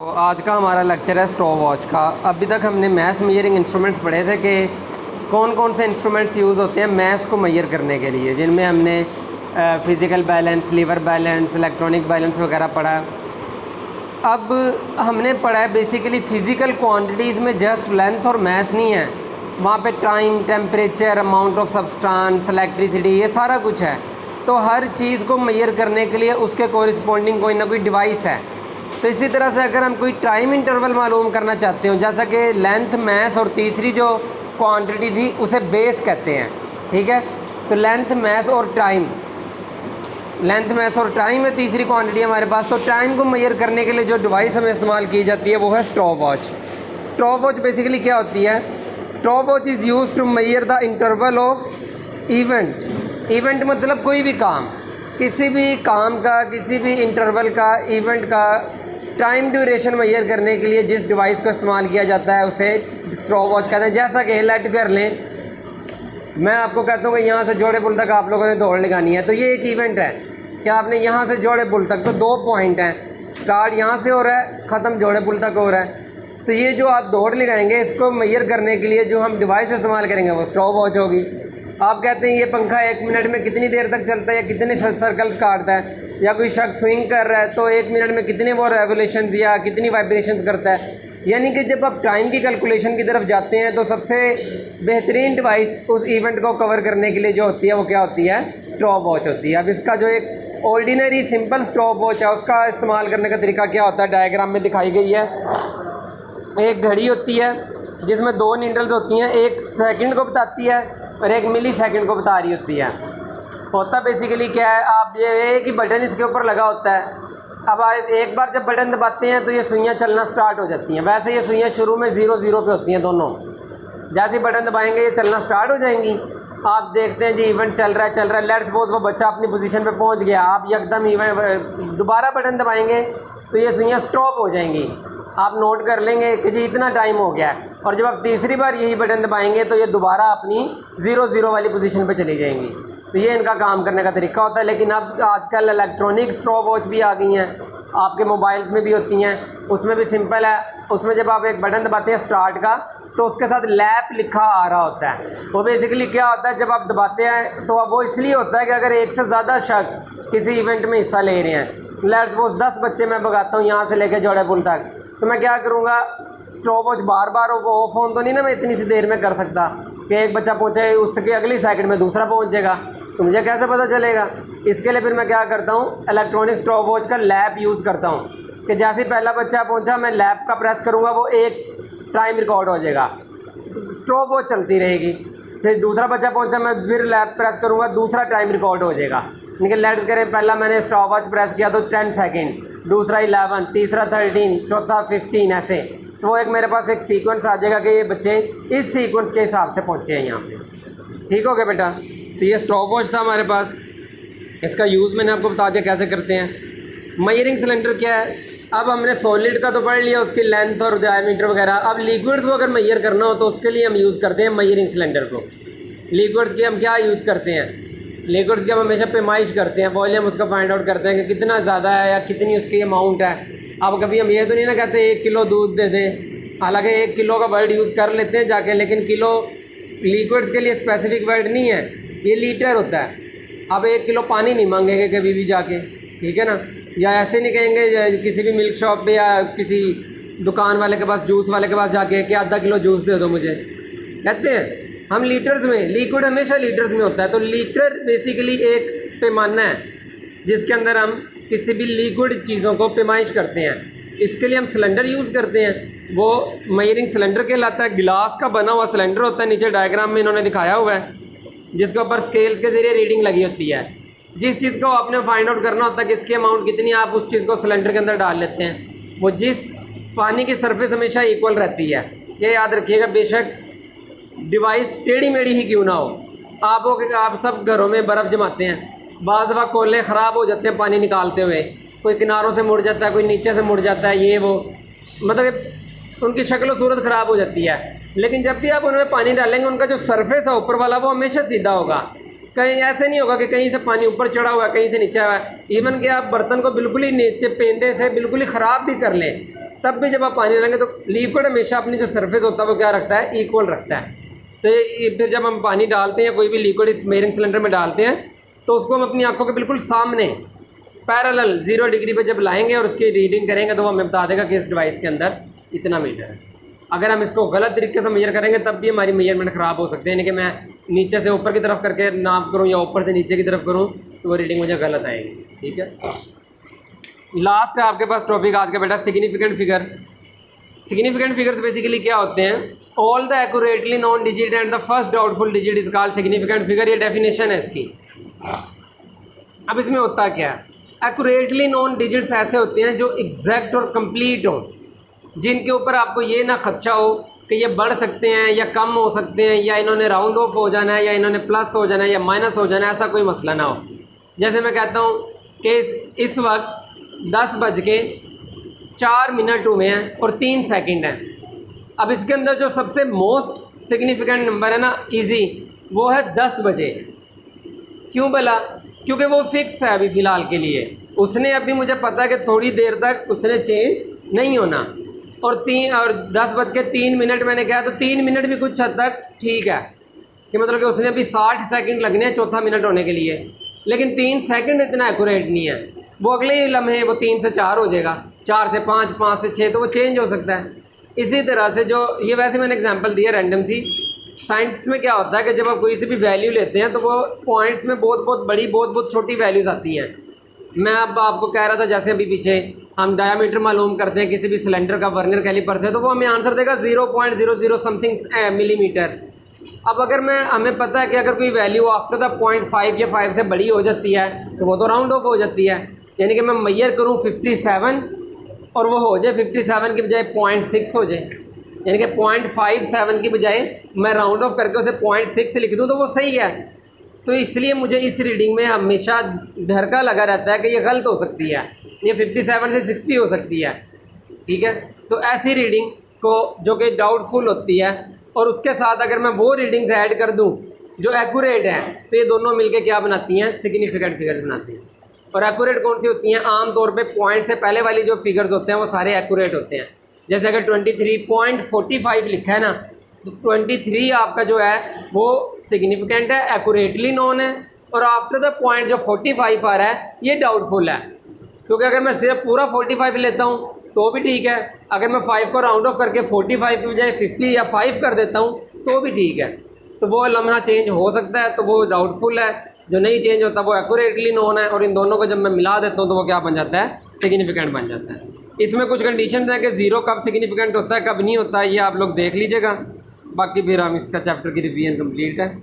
तो आज का हमारा लेक्चर है स्टॉप वॉच का। अभी तक हमने मैथ मेजरिंग इंस्ट्रूमेंट्स पढ़े थे कि कौन कौन से इंस्ट्रूमेंट्स यूज़ होते हैं मैथ्स को मेजर करने के लिए, जिनमें हमने physical balance, lever balance, electronic balance वगैरह पढ़ा। अब हमने पढ़ा है बेसिकली फ़िज़िकल क्वांटिटीज़ में जस्ट लेंथ और मास नहीं है, वहाँ पे time, temperature, amount of substance, electricity, ये सारा कुछ है। तो हर चीज़ को मेजर करने के लिए उसके कोरिस्पोंडिंग कोई ना कोई डिवाइस है। तो इसी तरह से अगर हम कोई टाइम इंटरवल मालूम करना चाहते हो, जैसा कि लेंथ, मास और तीसरी जो क्वांटिटी थी उसे बेस कहते हैं, ठीक है। तो लेंथ, मास और टाइम, लेंथ, मास और टाइम है तीसरी क्वांटिटी हमारे पास। तो टाइम को मेजर करने के लिए जो डिवाइस हमें इस्तेमाल की जाती है वो है stop watch. Stop watch basically क्या होती है? Stop watch is use to measure the interval of event. Event मतलब कोई भी काम, किसी भी काम का, किसी भी इंटरवल का, इवेंट का टाइम ड्यूरेशन मेजर करने के लिए जिस डिवाइस का इस्तेमाल किया जाता है उसे स्टॉप वॉच कहते हैं। जैसा कि लेट कर लें, मैं आपको कहता हूँ कि यहाँ से जोड़े पुल तक आप लोगों ने दौड़ लगानी है, तो ये एक इवेंट है कि आपने यहाँ से जोड़े पुल तक, तो 2 पॉइंट हैं, स्टार्ट यहाँ से हो रहा है, ख़त्म जोड़े पुल तक हो रहा है। तो ये जो आप दौड़ लगाएंगे, इसको मेजर करने के लिए जो हम डिवाइस इस्तेमाल करेंगे वो स्टॉप वॉच होगी। आप कहते हैं ये पंखा 1 मिनट में कितनी देर तक चलता है या कितने सर्कल्स काटता है, या कोई शख्स स्विंग कर रहा है तो 1 मिनट में कितने वो रेवोल्यूशन या कितनी वाइब्रेशंस करता है। यानी कि जब आप टाइम की कैलकुलेशन की तरफ जाते हैं तो सबसे बेहतरीन डिवाइस उस इवेंट को कवर करने के लिए जो होती है वो क्या होती है? स्टॉप वॉच होती है। अब इसका जो एक ऑर्डिनरी सिंपल स्टॉप वॉच है उसका इस्तेमाल करने का तरीका क्या होता है, डायग्राम में दिखाई गई है। एक घड़ी होती है जिसमें 2 नीडल्स होती हैं, एक सेकंड को बताती है और एक मिली सेकंड को बता रही होती है। होता बेसिकली क्या है, आप ये एक ही बटन इसके ऊपर लगा होता है। अब आप एक बार जब बटन दबाते हैं तो ये सुइयाँ चलना स्टार्ट हो जाती हैं। वैसे ये सुइयाँ शुरू में 0 पे होती हैं दोनों, जैसे ही बटन दबाएंगे ये चलना स्टार्ट हो जाएंगी। आप देखते हैं जी इवेंट चल रहा है, लेट्स सपोज वो बच्चा अपनी पोजीशन पे पहुंच गया, आप एकदम इवेंट दोबारा बटन दबाएंगे तो ये सुइयाँ स्टॉप हो जाएंगी। आप नोट कर लेंगे कि जी इतना टाइम हो गया है, और जब आप तीसरी बार यही बटन दबाएंगे तो ये दोबारा अपनी 0 वाली पोजीशन पे चली जाएंगी। तो ये इनका काम करने का तरीका होता है। लेकिन अब आजकल इलेक्ट्रॉनिक स्टॉप वॉच भी आ गई हैं, आपके मोबाइल्स में भी होती हैं, उसमें भी सिंपल है। उसमें जब आप एक बटन दबाते हैं स्टार्ट का तो उसके साथ लैप लिखा आ रहा होता है। वो बेसिकली क्या होता है, जब आप दबाते हैं तो वो इसलिए होता है कि अगर एक से ज़्यादा शख्स किसी इवेंट में हिस्सा ले रहे हैं, लेट्स सपोज 10 बच्चे मैं भगाता हूँ यहाँ से लेकर जोड़े पुल तक, तो मैं क्या करूँगा, stop watch bar bar of on तो नहीं ना मैं इतनी सी देर में कर सकता कि एक बच्चा पहुँचे उसके अगली सेकंड में दूसरा पहुँच जाएगा, तो मुझे कैसे पता चलेगा? इसके लिए फिर मैं क्या करता हूँ, इलेक्ट्रॉनिक स्टॉप वॉच का लैप यूज़ करता हूँ कि जैसे ही पहला बच्चा पहुँचा मैं लैप का प्रेस करूँगा, वो एक टाइम रिकॉर्ड हो जाएगा, स्टॉप वॉच चलती रहेगी। फिर दूसरा बच्चा पहुँचा, मैं फिर लैप प्रेस करूँगा, दूसरा टाइम रिकॉर्ड हो जाएगा। लेकिन लेट्स करें पहला मैंने स्टॉप वॉच प्रेस किया तो 10 सेकेंड, दूसरा 11, तीसरा 13, चौथा 15, ऐसे। तो वो एक मेरे पास एक सीक्वेंस आ जाएगा कि ये बच्चे इस सीक्वेंस के हिसाब से पहुँचे हैं यहाँ पे। ठीक हो गया बेटा? तो ये स्टॉप वॉच था हमारे पास। इसका यूज़ मैंने आपको बता दिया कैसे करते हैं। मेजरिंग सिलेंडर क्या है? अब हमने सॉलिड का तो पढ़ लिया, उसकी लेंथ और डायमीटर वगैरह। अब लिक्विड्स को अगर मेजर करना हो तो उसके लिए हम यूज़ करते हैं मेजरिंग सिलेंडर को। लिक्विड्स की हम क्या यूज़ करते हैं? लिक्विड्स की हम हमेशा पैमाइश करते हैं, वॉल्यूम उसका फाइंड आउट करते हैं कि कितना ज़्यादा है या कितनी उसकी अमाउंट है। अब कभी हम ये तो नहीं ना कहते 1 किलो दूध दे दे, हालांकि 1 किलो का वर्ड यूज़ कर लेते हैं जाके, लेकिन किलो लिक्विड्स के लिए स्पेसिफिक वर्ड नहीं है, ये लीटर होता है। अब 1 किलो पानी नहीं मांगेंगे कभी भी जाके, ठीक है ना, या ऐसे नहीं कहेंगे किसी भी मिल्क शॉप पे या किसी दुकान वाले के पास, जूस वाले के पास जाके कि आधा किलो जूस दे दो मुझे, कहते हैं हम लीटर्स में। लिक्विड हमेशा लीटर्स में होता है। तो लीटर बेसिकली एक पैमाना है जिसके अंदर हम किसी भी लिक्विड चीज़ों को पैमाइश करते हैं। इसके लिए हम सिलेंडर यूज़ करते हैं, वो मेजरिंग सिलेंडर कहलाता है। गिलास का बना हुआ सिलेंडर होता है, नीचे डायग्राम में इन्होंने दिखाया हुआ है, जिसके ऊपर स्केल्स के ज़रिए रीडिंग लगी होती है। जिस चीज़ को आपने फाइंड आउट करना होता है कि इसकी अमाउंट कितनी है, आप उस चीज़ को सिलेंडर के अंदर डाल लेते हैं। वो जिस पानी की सरफेस हमेशा इक्वल रहती है, ये याद रखिएगा। बेशक डिवाइस टेढ़ी मेढ़ी ही क्यों ना हो, आप सब घरों में बर्फ़ जमाते हैं, बाज़ दफ़ा कोले ख़राब हो जाते हैं पानी निकालते हुए, कोई किनारों से मुड़ जाता है, कोई नीचे से मुड़ जाता है, ये वो, मतलब उनकी शक्ल सूरत ख़राब हो जाती है। लेकिन जब भी आप उनमें पानी डालेंगे उनका जो सरफेस है ऊपर वाला वो हमेशा सीधा होगा। कहीं ऐसे नहीं होगा कि कहीं से पानी ऊपर चढ़ा हुआ है, कहीं से नीचे हुआ है। इवन कि आप बर्तन को बिल्कुल ही नीचे पेंदे से बिल्कुल ही ख़राब भी कर लें, तब भी जब आप पानी डालेंगे तो लिक्विड हमेशा अपनी जो सरफेस होता है वो क्या रखता है, इक्वल रखता है। तो ये फिर जब हम पानी डालते हैं, कोई भी लिक्विड इस मेयरिंग सिलेंडर में डालते हैं, तो उसको हम अपनी आंखों के बिल्कुल सामने पैरेलल 0 डिग्री पे जब लाएंगे और उसकी रीडिंग करेंगे तो वो हमें बता देगा कि इस डिवाइस के अंदर इतना मीटर है। अगर हम इसको गलत तरीके से मेजर करेंगे तब भी हमारी मेजरमेंट ख़राब हो सकते हैं, यानी कि मैं नीचे से ऊपर की तरफ करके नाप करूँ या ऊपर से नीचे की तरफ करूँ तो वो रीडिंग मुझे गलत आएगी। ठीक है, लास्ट है आपके पास टॉपिक आज का बेटा, significant figure. Significant figures basically क्या होते हैं, all the accurately non digit and the first doubtful digit is called significant figure. ये डेफिनेशन है इसकी। अब इसमें होता क्या है, एक्यूरेटली नॉन डिजिट्स ऐसे होते हैं जो एग्जैक्ट और कंप्लीट हों, जिनके ऊपर आपको ये ना खदशा हो कि ये बढ़ सकते हैं या कम हो सकते हैं, या इन्होंने राउंड ऑफ हो जाना है, या इन्होंने प्लस हो जाना है या माइनस हो जाना है, ऐसा कोई मसला ना हो। जैसे मैं कहता हूँ कि इस वक्त 10:04 हुए हैं और 3 सेकंड हैं। अब इसके अंदर जो सबसे मोस्ट सिग्निफिकेंट नंबर है ना, इजी, वो है 10 बजे। क्यों भला? क्योंकि वो फिक्स है अभी फ़िलहाल के लिए, उसने अभी मुझे पता है कि थोड़ी देर तक उसने चेंज नहीं होना। और 10:03 मैंने कहा तो 3 मिनट भी कुछ हद तक ठीक है, कि मतलब कि उसने अभी 60 सेकंड लगने हैं चौथा मिनट होने के लिए, लेकिन 3 सेकंड इतना एक्यूरेट नहीं है। वो अगले ही लम्हे वो 3 से 4 हो जाएगा, 4 से 5, 5 से 6, तो वो चेंज हो सकता है। इसी तरह से जो ये वैसे मैंने एग्जांपल दिया रैंडम सी, साइंस में क्या होता है कि जब आप कोई सी भी वैल्यू लेते हैं तो वो पॉइंट्स में बहुत बहुत बड़ी बहुत बहुत छोटी वैल्यूज़ आती हैं। मैं अब आपको कह रहा था जैसे अभी पीछे हम डायामीटर मालूम करते हैं किसी भी सिलेंडर का वर्नियर कैलिपर से, तो वो हमें आंसर देगा 0.00 समथिंग मिलीमीटर। अब अगर हमें पता है कि अगर कोई वैल्यू आफ्टर द 0.5 या 5 से बड़ी हो जाती है तो वो तो राउंड ऑफ हो जाती है, यानी कि मैं मैयर करूँ 57 और वो हो जाए 57 की बजाय 0.6 हो जाए, यानी कि 0.57 की बजाय मैं राउंड ऑफ करके उसे 0.6 लिख दूँ तो वो सही है। तो इसलिए मुझे इस रीडिंग में हमेशा डर का लगा रहता है कि ये गलत हो सकती है, ये 57 से 60 हो सकती है। ठीक है, तो ऐसी रीडिंग को जो कि डाउटफुल होती है और उसके साथ अगर मैं वो रीडिंग्स ऐड कर दूं जो एक्यूरेट है, तो ये दोनों मिलके क्या बनाती हैं, सिग्निफिकेंट फिगर्स बनाती हैं। और एक्यूरेट कौन सी होती हैं, आमतौर पे पॉइंट से पहले वाली जो फिगर्स होते हैं वो सारे एक्यूरेट होते हैं। जैसे अगर 23.45 लिखा है ना, तो 23 आपका जो है वो सिग्निफिकेंट है, एक्यूरेटली नोन है, और आफ्टर द पॉइंट जो 45 आ रहा है ये डाउटफुल है। क्योंकि अगर मैं सिर्फ पूरा 45 लेता हूँ तो भी ठीक है, अगर मैं 5 को राउंड ऑफ करके 45 की बजाय 50 या 5 कर देता हूँ तो भी ठीक है। तो वो लम्हा चेंज हो सकता है, तो वो डाउटफुल है। जो नहीं चेंज होता वो एक्यूरेटली नोन है, और इन दोनों को जब मैं मिला देता हूँ तो वो क्या बन जाता है, सिग्निफिकेंट बन जाता है। इसमें कुछ कंडीशन है कि 0 कब सिग्निफिकेंट होता है कब नहीं होता है, ये आप लोग देख लीजिएगा। बाकी फिर हम इसका चैप्टर की रिवीजन कंप्लीट है।